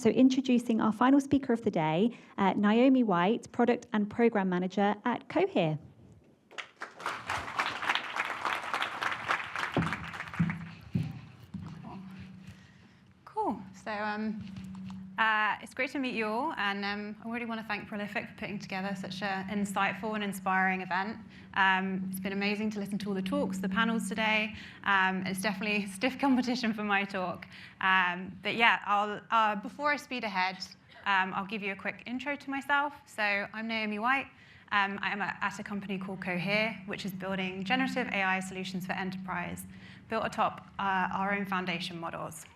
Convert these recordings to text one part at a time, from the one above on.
So introducing our final speaker of the day, Naomi White, Product and Program Manager at Cohere. Cool. So it's great to meet you all, and I really want to thank Prolific for putting together such an insightful and inspiring event. It's been amazing to listen to all the talks, the panels today. It's definitely stiff competition for my talk. But yeah, before I speed ahead, I'll give you a quick intro to myself. So I'm Naomi White. I'm at a company called Cohere, which is building generative AI solutions for enterprise, built atop our own foundation models.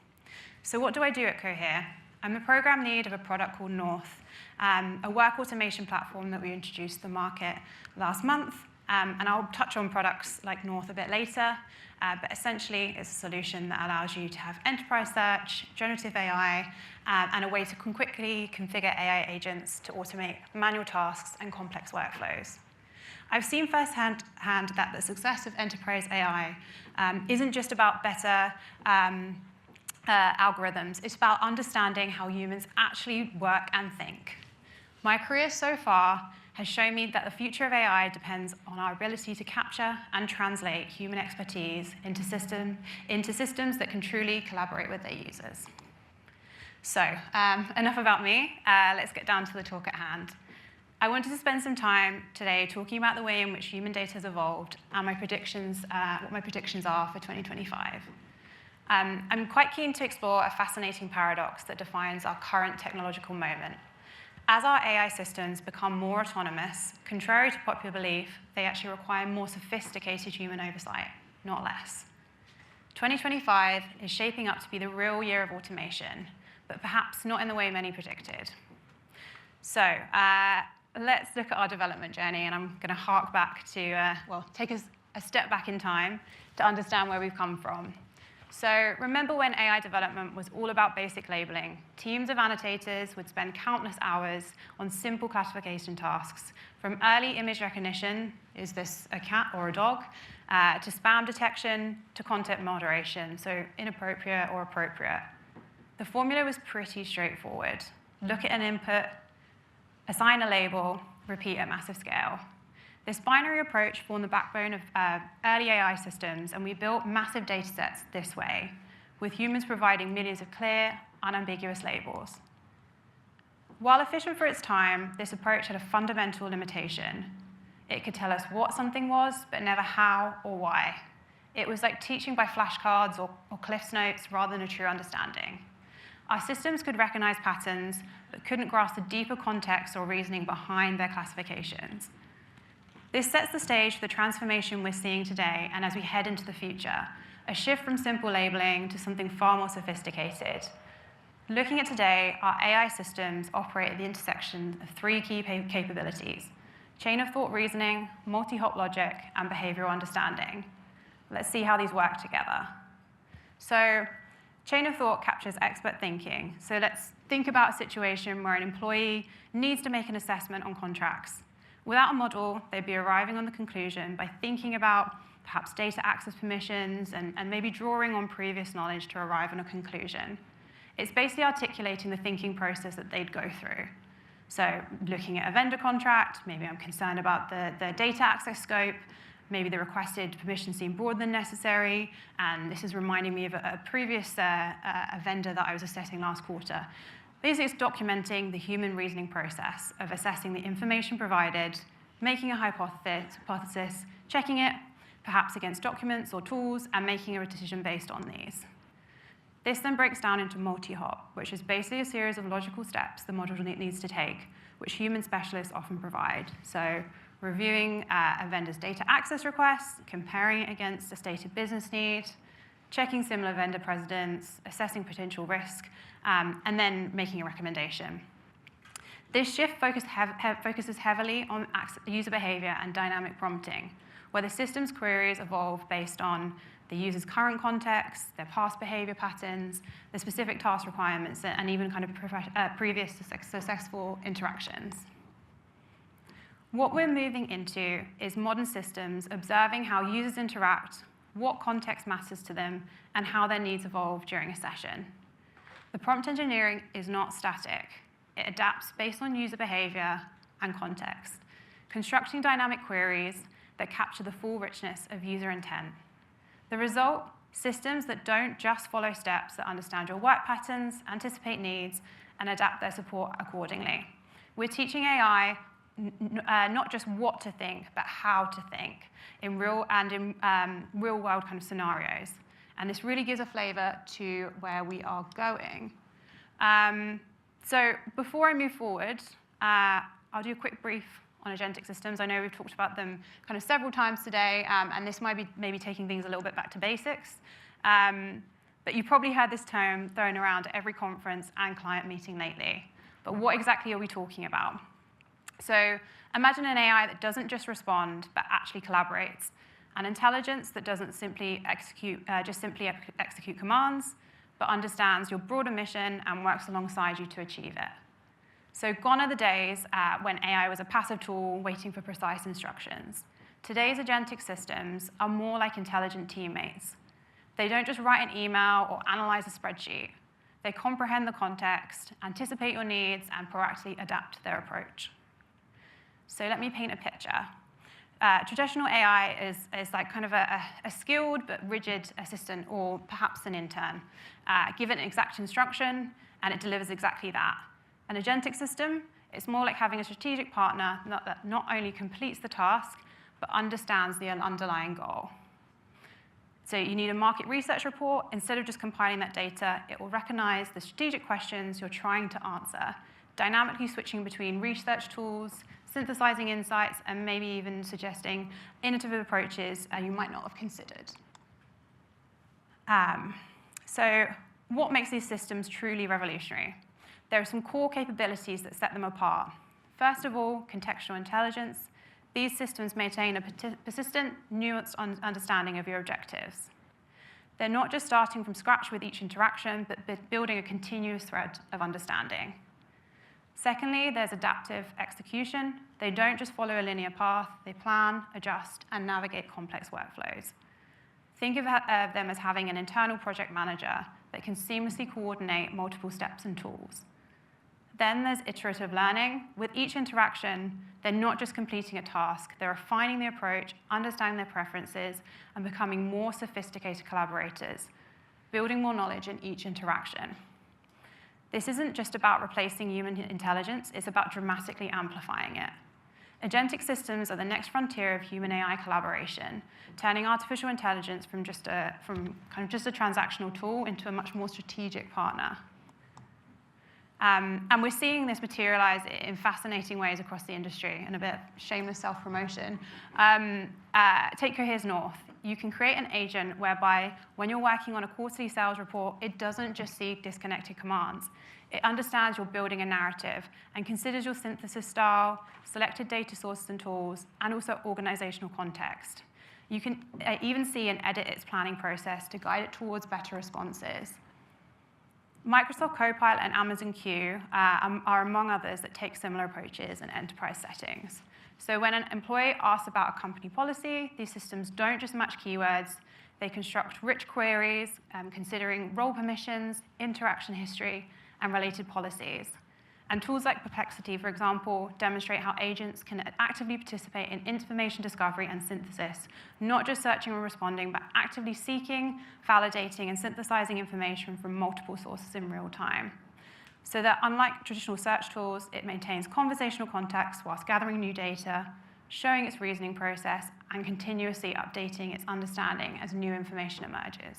So what do I do at Cohere? I'm the program lead of a product called North, a work automation platform that we introduced to the market last month. And I'll touch on products like North a bit later. But essentially, it's a solution that allows you to have enterprise search, generative AI, and a way to quickly configure AI agents to automate manual tasks and complex workflows. I've seen firsthand that the success of enterprise AI isn't just about better algorithms. It's about understanding how humans actually work and think. My career so far has shown me that the future of AI depends on our ability to capture and translate human expertise into systems that can truly collaborate with their users. So enough about me. Let's get down to the talk at hand. I wanted to spend some time today talking about the way in which human data has evolved and what my predictions are for 2025. I'm quite keen to explore a fascinating paradox that defines our current technological moment. As our AI systems become more autonomous, contrary to popular belief, they actually require more sophisticated human oversight, not less. 2025 is shaping up to be the real year of automation, but perhaps not in the way many predicted. So let's look at our development journey, and I'm going to hark back to, take us a step back in time to understand where we've come from. So remember when AI development was all about basic labeling? Teams of annotators would spend countless hours on simple classification tasks, from early image recognition, is this a cat or a dog, to spam detection, to content moderation, so inappropriate or appropriate. The formula was pretty straightforward. Look at an input, assign a label, repeat at massive scale. This binary approach formed the backbone of early AI systems, and we built massive data sets this way, with humans providing millions of clear, unambiguous labels. While efficient for its time, this approach had a fundamental limitation. It could tell us what something was, but never how or why. It was like teaching by flashcards or Cliff's Notes rather than a true understanding. Our systems could recognize patterns, but couldn't grasp the deeper context or reasoning behind their classifications. This sets the stage for the transformation we're seeing today, and as we head into the future, a shift from simple labeling to something far more sophisticated. Looking at today, our AI systems operate at the intersection of three key capabilities: chain of thought reasoning, multi-hop logic, and behavioral understanding. Let's see how these work together. So chain of thought captures expert thinking. So let's think about a situation where an employee needs to make an assessment on contracts. Without a model, they'd be arriving on the conclusion by thinking about perhaps data access permissions and maybe drawing on previous knowledge to arrive on a conclusion. It's basically articulating the thinking process that they'd go through. So looking at a vendor contract, maybe I'm concerned about the data access scope, maybe the requested permissions seem broader than necessary, and this is reminding me of a previous a vendor that I was assessing last quarter. Basically, it's documenting the human reasoning process of assessing the information provided, making a hypothesis, checking it, perhaps against documents or tools, and making a decision based on these. This then breaks down into multi-hop, which is basically a series of logical steps the model needs to take, which human specialists often provide. So reviewing a vendor's data access request, comparing it against a stated business need, checking similar vendor precedents, assessing potential risk, and then making a recommendation. This shift focuses heavily on user behavior and dynamic prompting, where the system's queries evolve based on the user's current context, their past behavior patterns, the specific task requirements, and even kind of previous successful interactions. What we're moving into is modern systems observing how users interact, what context matters to them, and how their needs evolve during a session. The prompt engineering is not static. It adapts based on user behavior and context, constructing dynamic queries that capture the full richness of user intent. The result, systems that don't just follow steps, that understand your work patterns, anticipate needs, and adapt their support accordingly. We're teaching AI not just what to think, but how to think in real-world kind of scenarios. And this really gives a flavor to where we are going. So before I move forward, I'll do a quick brief on agentic systems. I know we've talked about them kind of several times today, and this might be maybe taking things a little bit back to basics. But you probably heard this term thrown around at every conference and client meeting lately. But what exactly are we talking about? So imagine an AI that doesn't just respond, but actually collaborates. An intelligence that doesn't simply execute commands, but understands your broader mission and works alongside you to achieve it. So gone are the days when AI was a passive tool waiting for precise instructions. Today's agentic systems are more like intelligent teammates. They don't just write an email or analyze a spreadsheet. They comprehend the context, anticipate your needs, and proactively adapt their approach. So let me paint a picture. Traditional AI is like kind of a skilled but rigid assistant, or perhaps an intern. Given an exact instruction, and it delivers exactly that. An agentic system, it's more like having a strategic partner that not only completes the task, but understands the underlying goal. So you need a market research report. Instead of just compiling that data, it will recognize the strategic questions you're trying to answer, dynamically switching between research tools, synthesizing insights, and maybe even suggesting innovative approaches you might not have considered. So what makes these systems truly revolutionary? There are some core capabilities that set them apart. First of all, contextual intelligence. These systems maintain a persistent, nuanced understanding of your objectives. They're not just starting from scratch with each interaction, but building a continuous thread of understanding. Secondly, there's adaptive execution. They don't just follow a linear path. They plan, adjust, and navigate complex workflows. Think of them as having an internal project manager that can seamlessly coordinate multiple steps and tools. Then there's iterative learning. With each interaction, they're not just completing a task. They're refining the approach, understanding their preferences, and becoming more sophisticated collaborators, building more knowledge in each interaction. This isn't just about replacing human intelligence. It's about dramatically amplifying it. Agentic systems are the next frontier of human-AI collaboration, turning artificial intelligence from kind of just a transactional tool into a much more strategic partner. And we're seeing this materialize in fascinating ways across the industry, and a bit of shameless self-promotion. Take Cohere's North. You can create an agent whereby when you're working on a quarterly sales report, it doesn't just see disconnected commands. It understands you're building a narrative and considers your synthesis style, selected data sources and tools, and also organizational context. You can even see and edit its planning process to guide it towards better responses. Microsoft Copilot and Amazon Q are among others that take similar approaches in enterprise settings. So when an employee asks about a company policy, these systems don't just match keywords. They construct rich queries, considering role permissions, interaction history, and related policies. And tools like Perplexity, for example, demonstrate how agents can actively participate in information discovery and synthesis, not just searching or responding, but actively seeking, validating, and synthesizing information from multiple sources in real time. So that unlike traditional search tools, it maintains conversational context whilst gathering new data, showing its reasoning process, and continuously updating its understanding as new information emerges.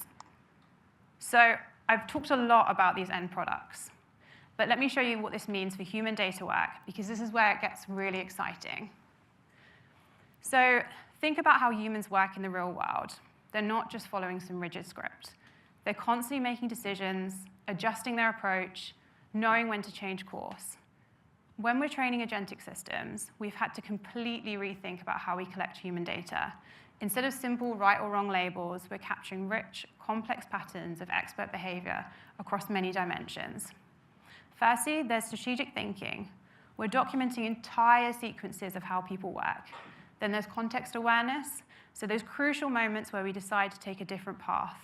So I've talked a lot about these end products. But let me show you what this means for human data work, because this is where it gets really exciting. So think about how humans work in the real world. They're not just following some rigid script. They're constantly making decisions, adjusting their approach, knowing when to change course. When we're training agentic systems, we've had to completely rethink about how we collect human data. Instead of simple right or wrong labels, we're capturing rich, complex patterns of expert behavior across many dimensions. Firstly, there's strategic thinking. We're documenting entire sequences of how people work. Then there's context awareness, so those crucial moments where we decide to take a different path.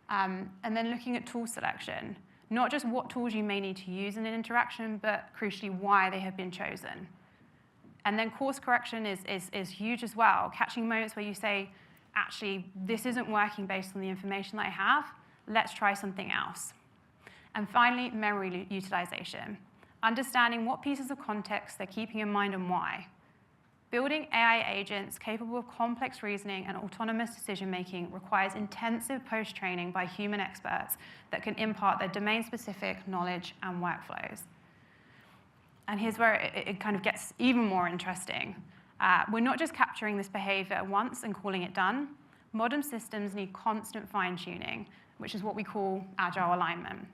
And then looking at tool selection, Not just what tools you may need to use in an interaction, but crucially why they have been chosen. And then course correction is huge as well, catching moments where you say, actually, this isn't working based on the information that I have. Let's try something else. And finally, memory utilization, understanding what pieces of context they're keeping in mind and why. Building AI agents capable of complex reasoning and autonomous decision-making requires intensive post-training by human experts that can impart their domain-specific knowledge and workflows. And here's where it kind of gets even more interesting. We're not just capturing this behavior once and calling it done. Modern systems need constant fine-tuning, which is what we call agile alignment.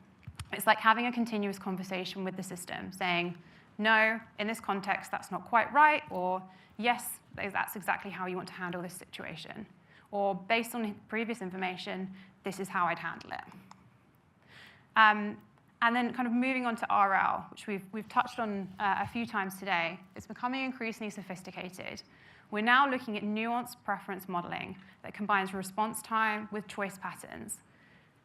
It's like having a continuous conversation with the system, saying, no, in this context, that's not quite right, or yes, that's exactly how you want to handle this situation. Or based on previous information, this is how I'd handle it. And then kind of moving on to RL, which we've touched on a few times today. It's becoming increasingly sophisticated. We're now looking at nuanced preference modeling that combines response time with choice patterns.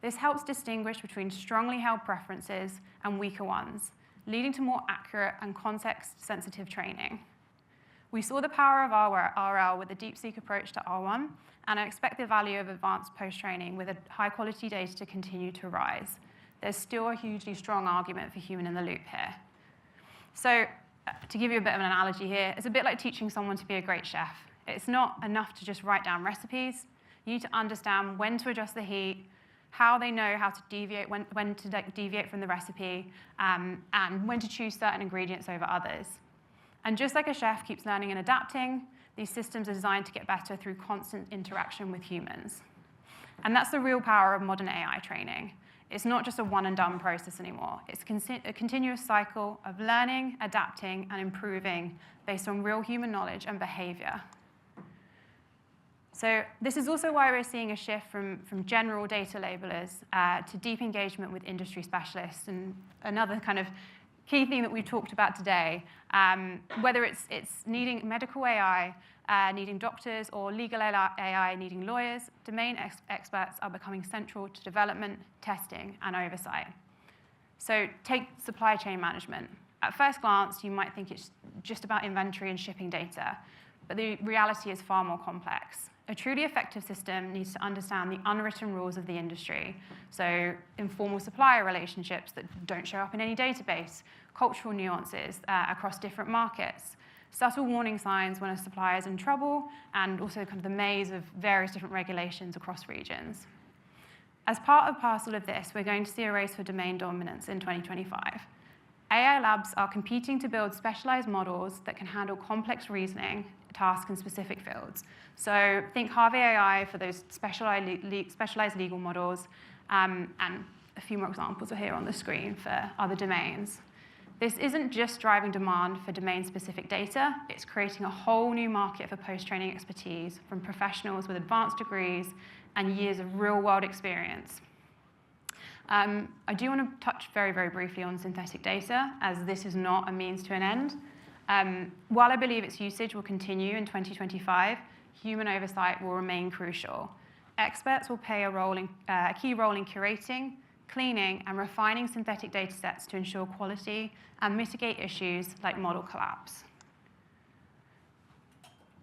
This helps distinguish between strongly held preferences and weaker ones, leading to more accurate and context-sensitive training. We saw the power of RL with the DeepSeek approach to R1, and I expect the value of advanced post-training with high-quality data to continue to rise. There's still a hugely strong argument for human-in-the-loop here. So to give you a bit of an analogy here, it's a bit like teaching someone to be a great chef. It's not enough to just write down recipes. You need to understand when to adjust the heat, how they know how to deviate, when to deviate from the recipe, and when to choose certain ingredients over others. And just like a chef keeps learning and adapting, these systems are designed to get better through constant interaction with humans. And that's the real power of modern AI training. It's not just a one-and-done process anymore. It's a continuous cycle of learning, adapting, and improving based on real human knowledge and behavior. So this is also why we're seeing a shift from general data labelers to deep engagement with industry specialists. And another kind of key theme that we've talked about today, whether it's needing medical AI, needing doctors, or legal AI needing lawyers, domain experts are becoming central to development, testing, and oversight. So take supply chain management. At first glance, you might think it's just about inventory and shipping data, but the reality is far more complex. A truly effective system needs to understand the unwritten rules of the industry, so informal supplier relationships that don't show up in any database, cultural nuances across different markets, subtle warning signs when a supplier is in trouble, and also kind of the maze of various different regulations across regions. As part and parcel of this, we're going to see a race for domain dominance in 2025. AI labs are competing to build specialized models that can handle complex reasoning tasks in specific fields. So think Harvey AI for those specialized legal models, and a few more examples are here on the screen for other domains. This isn't just driving demand for domain-specific data, it's creating a whole new market for post-training expertise from professionals with advanced degrees and years of real-world experience. I do want to touch very, very briefly on synthetic data, as this is not a means to an end. While I believe its usage will continue in 2025, human oversight will remain crucial. Experts will play a key role in curating, cleaning, and refining synthetic data sets to ensure quality and mitigate issues like model collapse.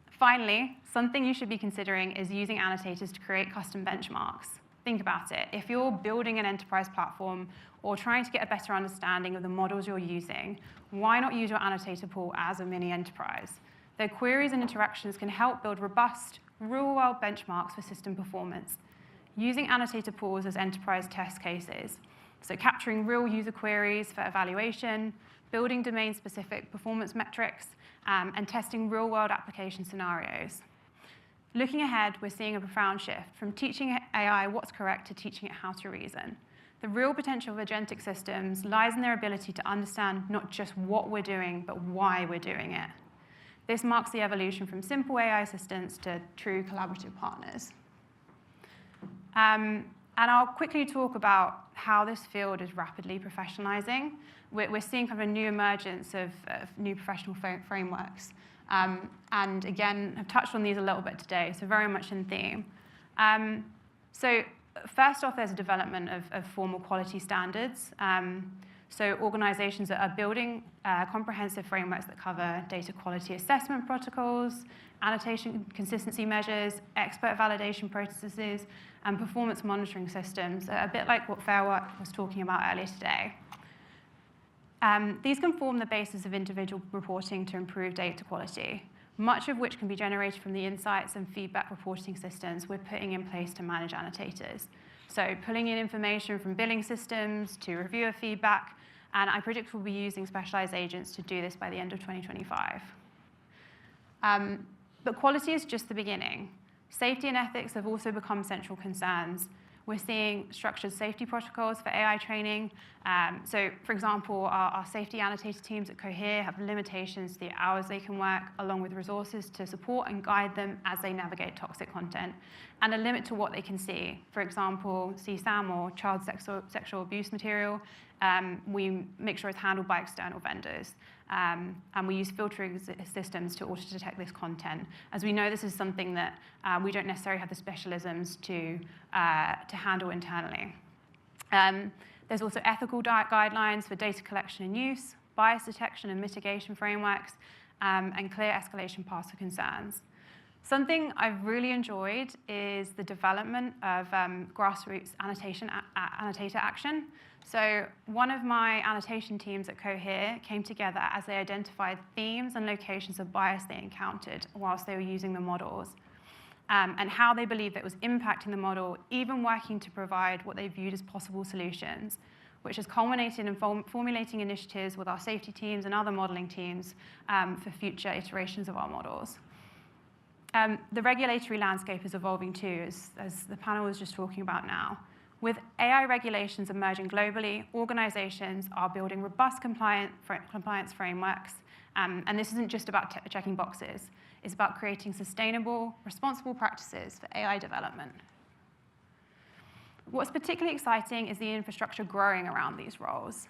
Finally, something you should be considering is using annotators to create custom benchmarks. Think about it. If you're building an enterprise platform or trying to get a better understanding of the models you're using, why not use your annotator pool as a mini enterprise? Their queries and interactions can help build robust, real-world benchmarks for system performance, using annotator pools as enterprise test cases. So capturing real user queries for evaluation, building domain-specific performance metrics, and testing real-world application scenarios. Looking ahead, we're seeing a profound shift from teaching AI what's correct to teaching it how to reason. The real potential of agentic systems lies in their ability to understand not just what we're doing, but why we're doing it. This marks the evolution from simple AI assistants to true collaborative partners. And I'll quickly talk about how this field is rapidly professionalizing. We're seeing kind of a new emergence of new professional frameworks. And again, I've touched on these a little bit today, so very much in theme. So first off, there's a development of formal quality standards. So organizations that are building comprehensive frameworks that cover data quality assessment protocols, annotation consistency measures, expert validation processes, and performance monitoring systems, a bit like what Fair Work was talking about earlier today. These can form the basis of individual reporting to improve data quality, much of which can be generated from the insights and feedback reporting systems we're putting in place to manage annotators. So pulling in information from billing systems to reviewer feedback, and I predict we'll be using specialized agents to do this by the end of 2025. But quality is just the beginning. Safety and ethics have also become central concerns. We're seeing structured safety protocols for AI training. So, for example, our safety annotator teams at Cohere have limitations to the hours they can work, along with resources to support and guide them as they navigate toxic content, and a limit to what they can see. For example, CSAM, or child sexual abuse material, we make sure it's handled by external vendors. And we use filtering systems to auto-detect this content, as we know this is something that we don't necessarily have the specialisms to handle internally. There's also ethical guidelines for data collection and use, bias detection and mitigation frameworks, and clear escalation paths for concerns. Something I've really enjoyed is the development of grassroots annotator action. So one of my annotation teams at Cohere came together as they identified themes and locations of bias they encountered whilst they were using the models, and how they believed that it was impacting the model, even working to provide what they viewed as possible solutions, which has culminated in formulating initiatives with our safety teams and other modeling teams for future iterations of our models. The regulatory landscape is evolving too, as the panel was just talking about now. With AI regulations emerging globally, organizations are building robust compliance frameworks, and this isn't just about checking boxes. It's about creating sustainable, responsible practices for AI development. What's particularly exciting is the infrastructure growing around these roles.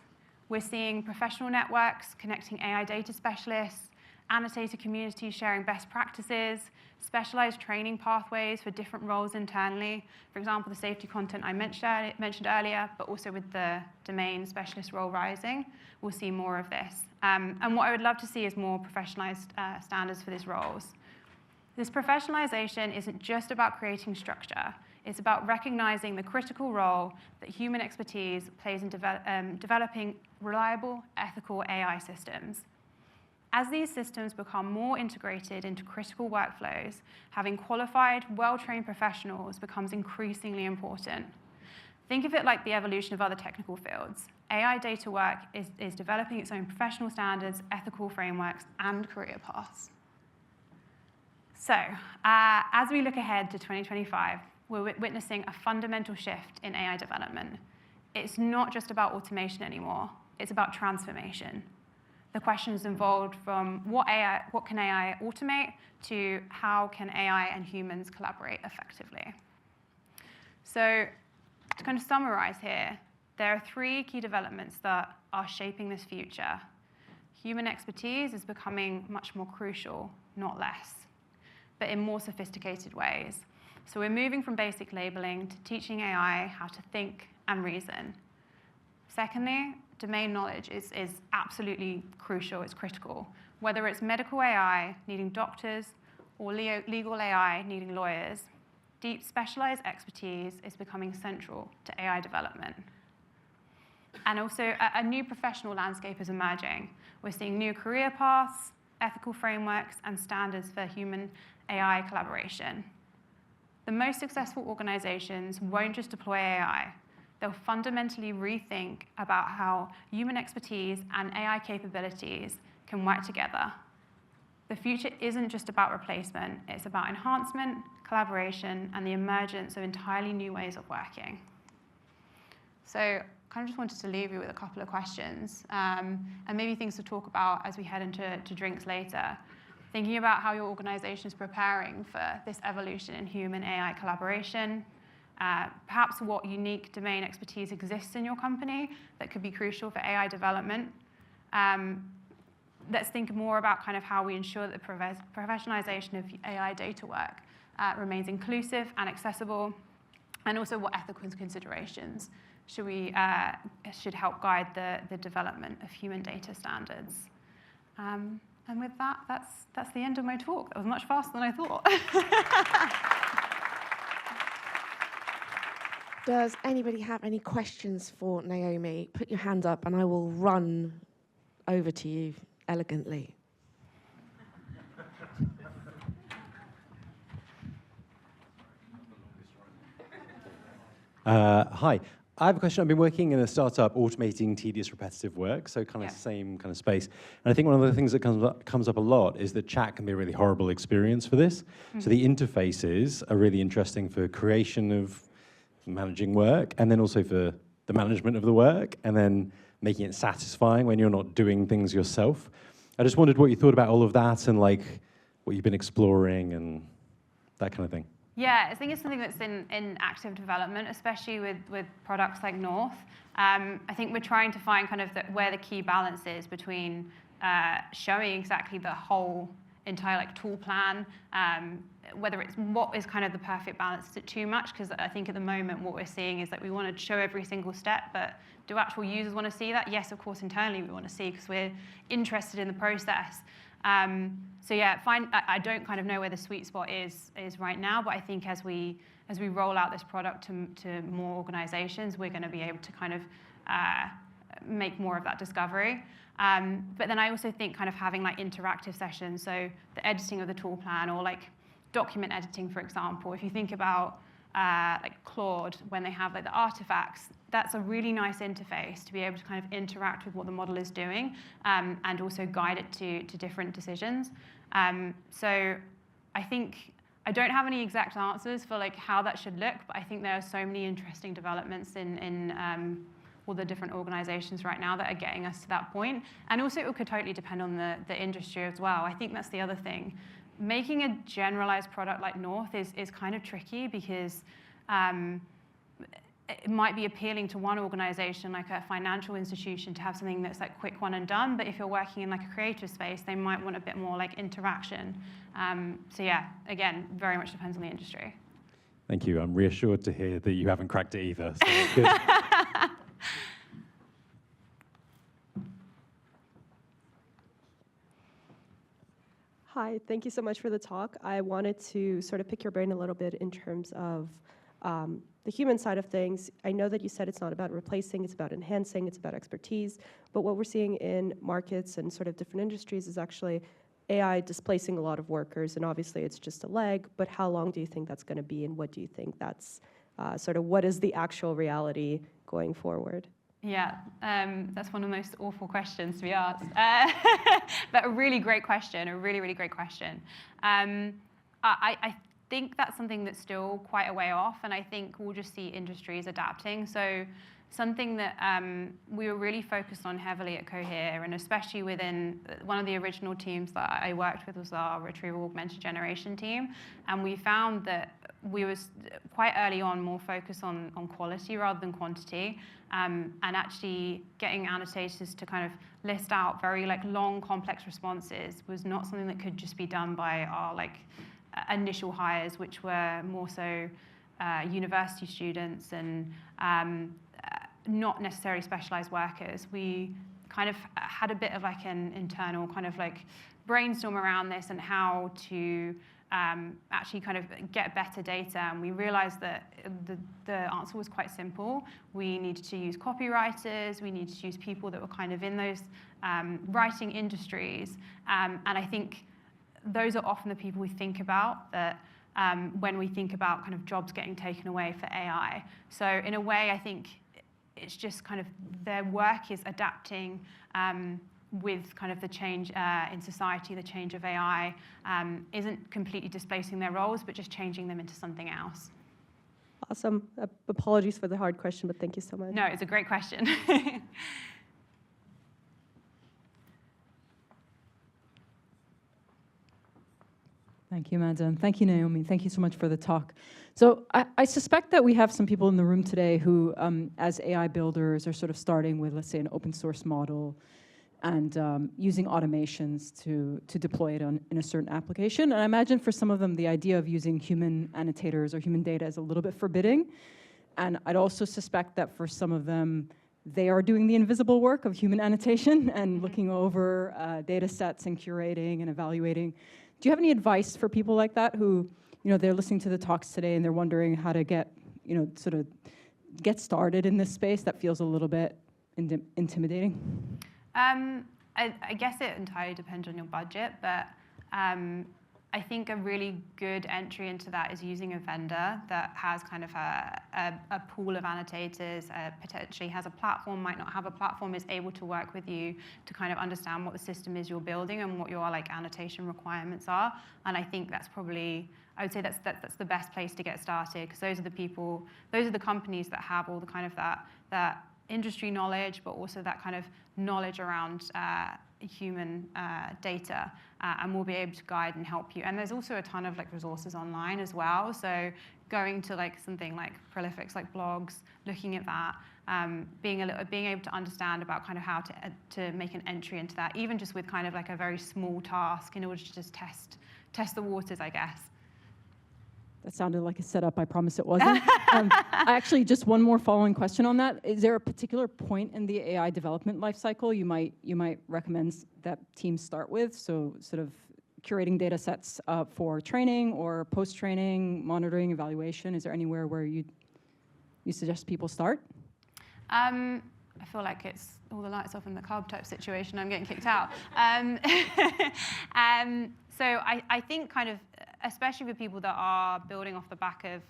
We're seeing professional networks connecting AI data specialists, annotator communities sharing best practices, specialized training pathways for different roles internally. For example, the safety content I mentioned earlier, but also with the domain specialist role rising, we'll see more of this. And what I would love to see is more professionalized standards for these roles. This professionalization isn't just about creating structure. It's about recognizing the critical role that human expertise plays in developing reliable, ethical AI systems. As these systems become more integrated into critical workflows, having qualified, well-trained professionals becomes increasingly important. Think of it like the evolution of other technical fields. AI data work is developing its own professional standards, ethical frameworks, and career paths. So, as we look ahead to 2025, we're witnessing a fundamental shift in AI development. It's not just about automation anymore. It's about transformation. The questions involved from what can AI automate to how can AI and humans collaborate effectively. So to kind of summarize here, there are 3 key developments that are shaping this future. Human expertise is becoming much more crucial, not less, but in more sophisticated ways. So we're moving from basic labeling to teaching AI how to think and reason. Secondly, domain knowledge is absolutely crucial, it's critical. Whether it's medical AI needing doctors or legal AI needing lawyers, deep specialized expertise is becoming central to AI development. And also, a new professional landscape is emerging. We're seeing new career paths, ethical frameworks, and standards for human AI collaboration. The most successful organizations won't just deploy AI. They'll fundamentally rethink about how human expertise and AI capabilities can work together. The future isn't just about replacement. It's about enhancement, collaboration, and the emergence of entirely new ways of working. So I kind of just wanted to leave you with a couple of questions, and maybe things to talk about as we head into drinks later. Thinking about how your organization is preparing for this evolution in human AI collaboration, perhaps what unique domain expertise exists in your company that could be crucial for AI development. Let's think more about kind of how we ensure that the professionalization of AI data work remains inclusive and accessible. And also what ethical considerations should help guide the development of human data standards. And with that, that's the end of my talk. That was much faster than I thought. Does anybody have any questions for Naomi? Put your hand up and I will run over to you elegantly. Hi. I have a question. I've been working in a startup automating tedious, repetitive work, so kind of same kind of space. And I think one of the things that comes up a lot is that chat can be a really horrible experience for this. Mm-hmm. So the interfaces are really interesting for creation of managing work, and then also for the management of the work, and then making it satisfying when you're not doing things yourself. I just wondered what you thought about all of that and like what you've been exploring and that kind of thing. Yeah, I think it's something that's in active development, especially with products like North. I think we're trying to find kind of where the key balance is between showing exactly the whole entire like tool plan, whether it's what is kind of the perfect balance. Is it too much? Because I think at the moment what we're seeing is that we want to show every single step, but do actual users want to see that? Yes, of course, internally we want to see because we're interested in the process. So yeah, I don't kind of know where the sweet spot is right now, but I think as we roll out this product to more organizations, we're going to be able to kind of make more of that discovery. But then I also think kind of having like interactive sessions, so the editing of the tool plan or like document editing, for example. If you think about like Claude, when they have like the artifacts, that's a really nice interface to be able to kind of interact with what the model is doing and also guide it to different decisions. So I think I don't have any exact answers for like how that should look, but I think there are so many interesting developments in all the different organizations right now that are getting us to that point. And also it could totally depend on the industry as well. I think that's the other thing. Making a generalized product like North is kind of tricky because it might be appealing to one organization, like a financial institution, to have something that's like quick one and done. But if you're working in like a creative space, they might want a bit more like interaction. So yeah, again, very much depends on the industry. Thank you. I'm reassured to hear that you haven't cracked it either. So it's good. Hi, thank you so much for the talk. I wanted to sort of pick your brain a little bit in terms of the human side of things. I know that you said it's not about replacing, it's about enhancing, it's about expertise, but what we're seeing in markets and sort of different industries is actually AI displacing a lot of workers, and obviously it's just a leg, but how long do you think that's going to be, and what do you think that's sort of what is the actual reality going forward? Yeah, that's one of the most awful questions to be asked. But a really great question, a really, really great question. I think that's something that's still quite a way off, and I think we'll just see industries adapting. So something that we were really focused on heavily at Cohere, and especially within one of the original teams that I worked with was our retrieval augmented generation team, and we found that we was quite early on more focused on quality rather than quantity, and actually getting annotators to kind of list out very like long, complex responses was not something that could just be done by our like initial hires, which were more so university students and not necessarily specialized workers. We kind of had a bit of like an internal kind of like brainstorm around this and how to actually kind of get better data, and we realized that the answer was quite simple. We needed to use copywriters, we needed to use people that were kind of in those writing industries, and I think those are often the people we think about that when we think about kind of jobs getting taken away for AI. So in a way, I think it's just kind of their work is adapting with kind of the change in society, the change of AI, isn't completely displacing their roles, but just changing them into something else. Awesome. Apologies for the hard question, but thank you so much. No, it's a great question. Thank you, Amanda, and thank you, Naomi. Thank you so much for the talk. So I suspect that we have some people in the room today who, as AI builders, are sort of starting with, let's say, an open source model, and using automations to deploy it in a certain application. And I imagine for some of them, the idea of using human annotators or human data is a little bit forbidding. And I'd also suspect that for some of them, they are doing the invisible work of human annotation and looking over data sets and curating and evaluating. Do you have any advice for people like that who, they're listening to the talks today and they're wondering how to get, sort of get started in this space that feels a little bit intimidating? I guess it entirely depends on your budget, but I think a really good entry into that is using a vendor that has kind of a pool of annotators, potentially has a platform, might not have a platform, is able to work with you to kind of understand what the system is you're building and what your annotation requirements are. And I think that's probably, I would say that's the best place to get started, because those are the companies that have all the kind of that industry knowledge, but also that kind of knowledge around human data, and we'll be able to guide and help you. And there's also a ton of resources online as well. So going to something like Prolific's blogs, looking at that, being able to understand about kind of how to make an entry into that, even just with kind of a very small task in order to just test the waters, I guess. That sounded like a setup. I promise it wasn't. Actually, just one more following question on that. Is there a particular point in the AI development lifecycle you might recommend that teams start with? So sort of curating data sets for training or post-training, monitoring, evaluation. Is there anywhere where you suggest people start? I feel like it's all the lights off in the club type situation. I'm getting kicked out. So I think kind of, especially with people that are building off the back of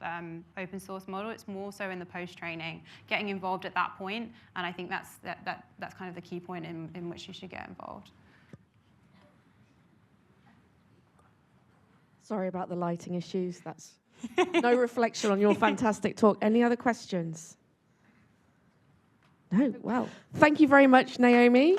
open source model, it's more so in the post-training, getting involved at that point. And I think that's kind of the key point in which you should get involved. Sorry about the lighting issues. That's no reflection on your fantastic talk. Any other questions? No? Well, thank you very much, Naomi.